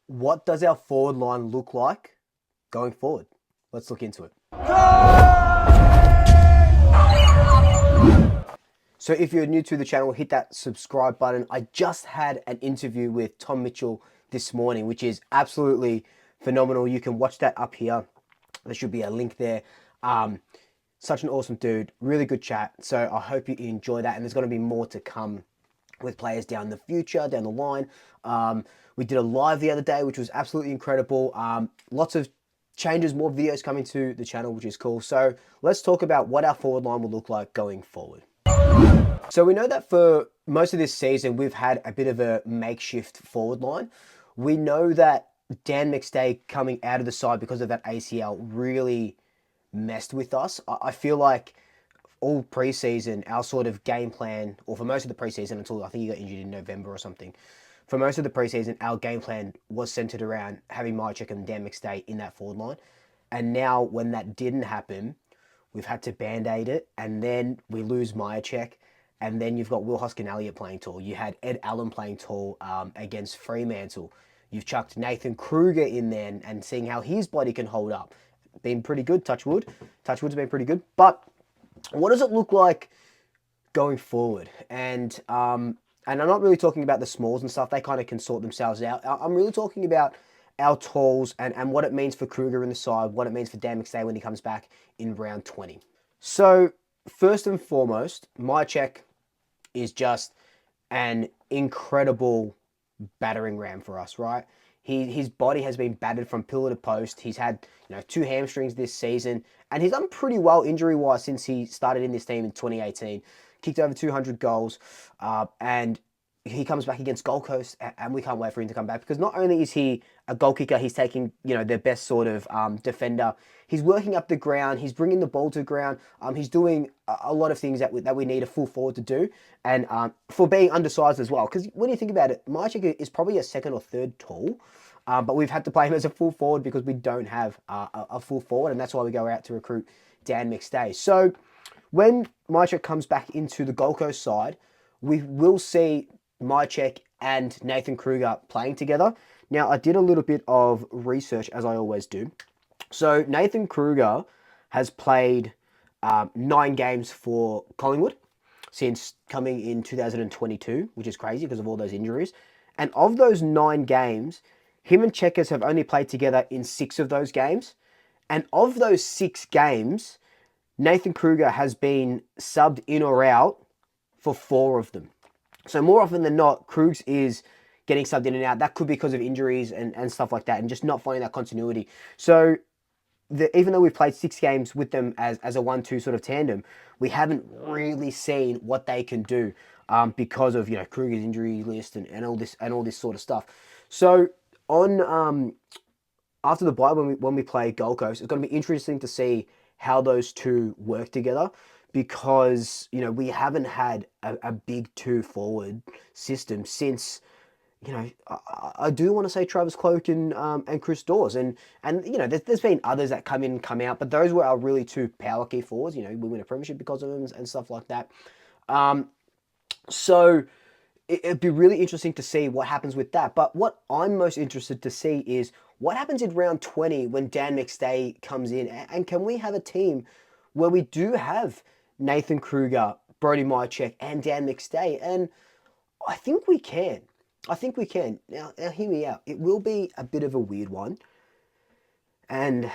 What does our forward line look like going forward? Let's look into it. So if you're new to the channel, hit that subscribe button. I just had an interview with Tom Mitchell this morning, which is absolutely phenomenal. You can watch that up here. There should be a link there. Such an awesome dude, really good chat. So I hope you enjoy that. And there's going to be more to come with players down the future, down the line. We did a live the other day, which was absolutely incredible. Lots of changes, more videos coming to the channel, which is cool. So let's talk about what our forward line will look like going forward. So we know that for most of this season, we've had a bit of a makeshift forward line. We know that Dan McStay coming out of the side because of that ACL really messed with us. I feel like all preseason, our sort of game plan, or for most of the preseason until I think he got injured in November or something, for most of the preseason, our game plan was centered around having Myercheck and Dan McStay in that forward line. And now when that didn't happen, we've had to band-aid it, and then we lose Myercheck, and then you've got Will Hoskin-Elliott playing tall. You had Ed Allen playing tall against Fremantle. You've chucked Nathan Kreugs in there and seeing how his body can hold up. Been pretty good, touch wood. Touch wood's been pretty good. But what does it look like going forward? And I'm not really talking about the smalls and stuff. They kind of can sort themselves out. I'm really talking about our talls and what it means for Kreugs in the side, what it means for Dan McStay when he comes back in round 20. So first and foremost, Myercheck is just an incredible battering ram for us, right? His body has been battered from pillar to post. He's had 2 hamstrings this season, and he's done pretty well injury-wise since he started in this team in 2018. Kicked over 200 goals, and he comes back against Gold Coast, and we can't wait for him to come back because not only is he a goal kicker, he's taking their best sort of defender. He's working up the ground. He's bringing the ball to the ground. He's doing a lot of things that we need a full forward to do, and for being undersized as well. Because when you think about it, Myercheck is probably a second or third tall, but we've had to play him as a full forward because we don't have a full forward, and that's why we go out to recruit Dan McStay. So when Myercheck comes back into the Gold Coast side, we will see Myercheck and Nathan Kreugs playing together. Now, I did a little bit of research, as I always do. So Nathan Kreugs has played 9 games for Collingwood since coming in 2022, which is crazy because of all those injuries. And of those 9 games, him and Checkers have only played together in 6 of those games. And of those 6 games, Nathan Kreugs has been subbed in or out for 4 of them. So more often than not, Kreugs is getting subbed in and out. That could be because of injuries and stuff like that and just not finding that continuity. So even though we've played 6 games with them as a 1-2 sort of tandem, we haven't really seen what they can do because of Kreugs' injury list and all this sort of stuff. So on after the bye when we play Gold Coast, it's going to be interesting to see how those two work together because we haven't had a big 2 forward system since I do want to say Travis Cloke and Chris Dawes and there's been others that come in and come out, but those were our really 2 power key forwards. We win a premiership because of them and stuff like that. So it'd be really interesting to see what happens with that. But what I'm most interested to see is what happens in round 20 when Dan McStay comes in, and can we have a team where we do have Nathan Kreugs, Brodie Myercheck, and Dan McStay? And I think we can. I think we can. Now hear me out. It will be a bit of a weird one. And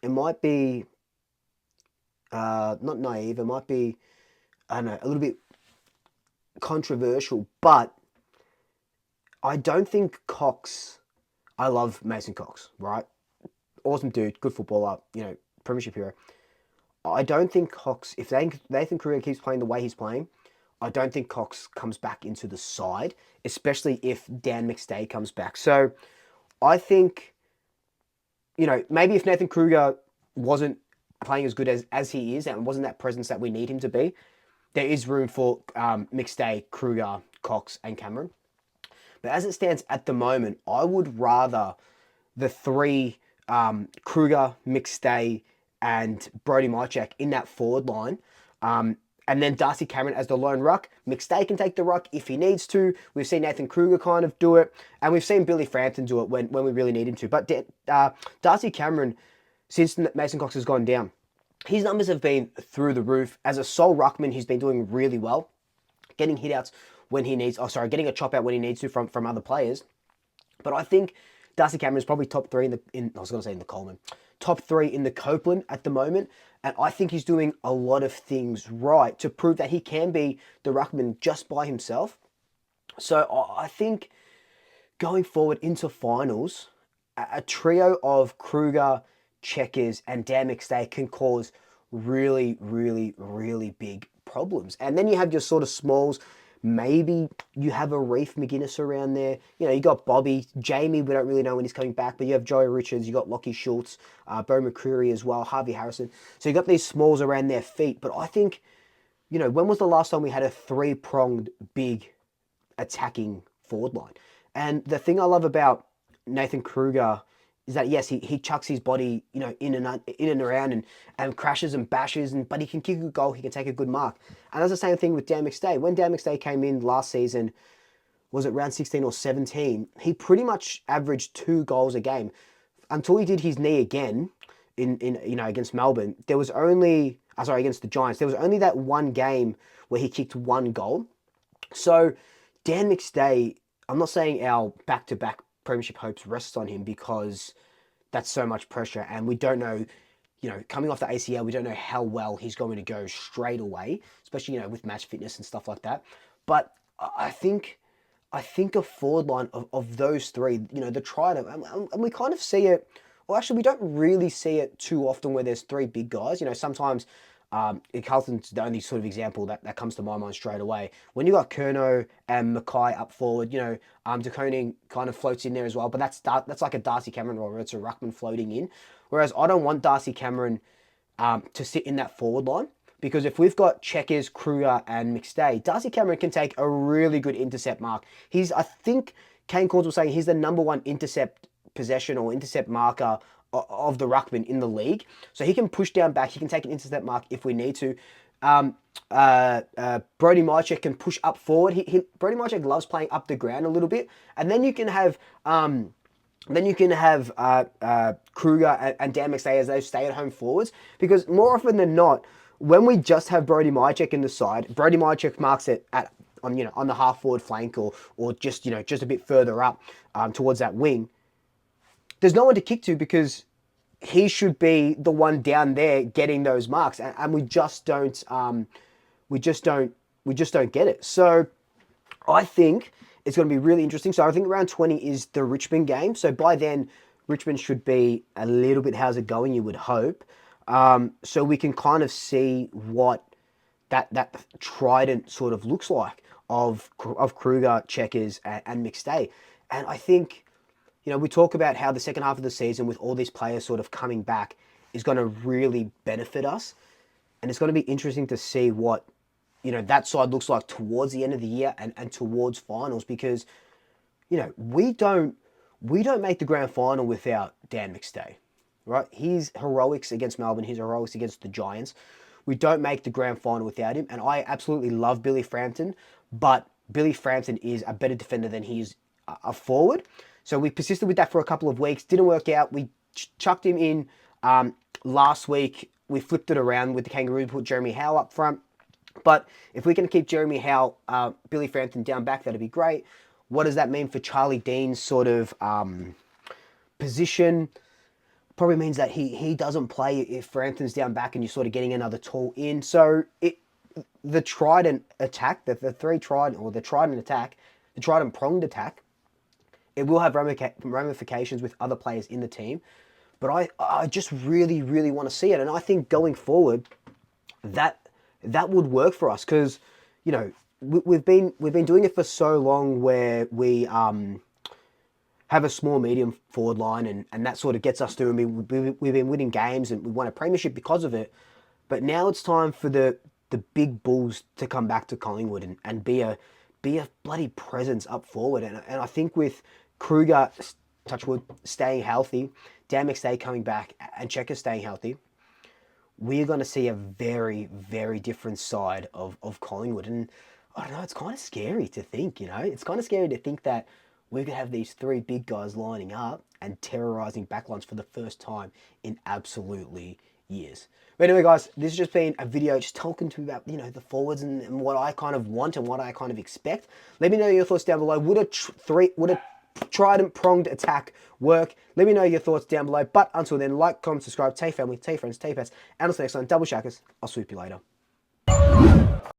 it might be not naive. It might be, I don't know, a little bit controversial. But I don't think Cox, I love Mason Cox, right? Awesome dude, good footballer, premiership hero. I don't think Cox, if Nathan Kreugs keeps playing the way he's playing, I don't think Cox comes back into the side, especially if Dan McStay comes back. So I think, maybe if Nathan Kreugs wasn't playing as good as he is and wasn't that presence that we need him to be, there is room for McStay, Kreugs, Cox, and Cameron. But as it stands at the moment, I would rather the 3 Kreugs, McStay, and Brodie Myercheck in that forward line And then Darcy Cameron as the lone ruck. McStay can take the ruck if he needs to. We've seen Nathan Kreuger kind of do it. And we've seen Billy Frampton do it when we really need him to. But Darcy Cameron, since Mason Cox has gone down, his numbers have been through the roof. As a sole ruckman, he's been doing really well. Getting hit outs when he needs, getting a chop out when he needs to from other players. But I think Darcy Cameron is probably top three top three in the Copeland at the moment. And I think he's doing a lot of things right to prove that he can be the ruckman just by himself. So I think going forward into finals, a trio of Kreuger, Checkers, and Dan McStay can cause really, really, really big problems. And then you have your sort of smalls. Maybe you have a Reef McGuinness around there. You know, you got Bobby, Jamie, we don't really know when he's coming back, but you have Joey Richards, you got Lockie Schultz, Bo McCreary as well, Harvey Harrison. So you got these smalls around their feet. But I think, you know, when was the last time we had a three-pronged big attacking forward line? And the thing I love about Nathan Kreuger is that, yes, he chucks his body, you know, in and around and crashes and bashes, but he can kick a good goal, he can take a good mark. And that's the same thing with Dan McStay. When Dan McStay came in last season, was it round 16 or 17, he pretty much averaged 2 goals a game. Until he did his knee again in against Melbourne, there was only, against the Giants, there was only that one game where he kicked 1 goal. So Dan McStay, I'm not saying our back-to-back premiership hopes rests on him because that's so much pressure and we don't know, you know, coming off the ACL, we don't know how well he's going to go straight away, especially, you know, with match fitness and stuff like that. But I think a forward line of those three, you know, the Trident, and we kind of see it, well, actually, we don't really see it too often where there's 3 big guys. You know, sometimes Carlton's the only sort of example that comes to my mind straight away. When you got Curnow and Mackay up forward, you know, De Koning kind of floats in there as well, but that's like a Darcy Cameron role where it's a ruckman floating in. Whereas I don't want Darcy Cameron to sit in that forward line, because if we've got Checkers, Kreuger, and McStay, Darcy Cameron can take a really good intercept mark. I think Kane Corns was saying he's the #1 intercept possession or intercept marker of the ruckman in the league. So he can push down back, he can take an intercept mark if we need to. Brody Mychek can push up forward. Brody Mychek loves playing up the ground a little bit. And then you can have Kreuger and Dan McStay as those stay-at-home forwards, because more often than not, when we just have Brody Mychek in the side, Brody Mychek marks it on the half-forward flank or just a bit further up towards that wing. There's no one to kick to because he should be the one down there getting those marks, and we just don't get it. So I think it's going to be really interesting. So I think round 20 is the Richmond game. So by then, Richmond should be a little bit how's it going, you would hope. So we can kind of see what that Trident sort of looks like of Kreuger, Checkers, and McStay. And I think, you know, we talk about how the second half of the season with all these players sort of coming back is going to really benefit us. And it's going to be interesting to see what, you know, that side looks like towards the end of the year and towards finals, because, you know, we don't make the grand final without Dan McStay, right? His heroics against Melbourne, his heroics against the Giants. We don't make the grand final without him. And I absolutely love Billy Frampton, but Billy Frampton is a better defender than he is a forward. So we persisted with that for a couple of weeks. Didn't work out. We chucked him in last week. We flipped it around with the Kangaroos, put Jeremy Howe up front. But if we can keep Jeremy Howe, Billy Frampton down back, that'd be great. What does that mean for Charlie Dean's sort of position? Probably means that he doesn't play if Frampton's down back and you're sort of getting another tall in. So the Trident attack, the Trident pronged attack, it will have ramifications with other players in the team. But I just really, really want to see it. And I think going forward, that would work for us, because, you know, we've been doing it for so long where we have a small medium forward line and that sort of gets us through. I mean, we've been winning games and we won a premiership because of it. But now it's time for the big bulls to come back to Collingwood and be a bloody presence up forward. And I think with Kreuger, touch wood, staying healthy, Dan McStay coming back, and Checker staying healthy, we're going to see a very, very different side of Collingwood. And I don't know, it's kind of scary to think, you know, it's kind of scary to think that we're going to have these three big guys lining up and terrorizing backlines for the first time in absolutely years. But anyway, guys, this has just been a video just talking to me about, you know, the forwards and what I kind of want and what I kind of expect. Let me know your thoughts down below. Would a trident pronged attack work? Let me know your thoughts down below. But until then, like, comment, subscribe, tell your family, tell your friends, tell your pets, and until next time, double shackers. I'll swoop you later.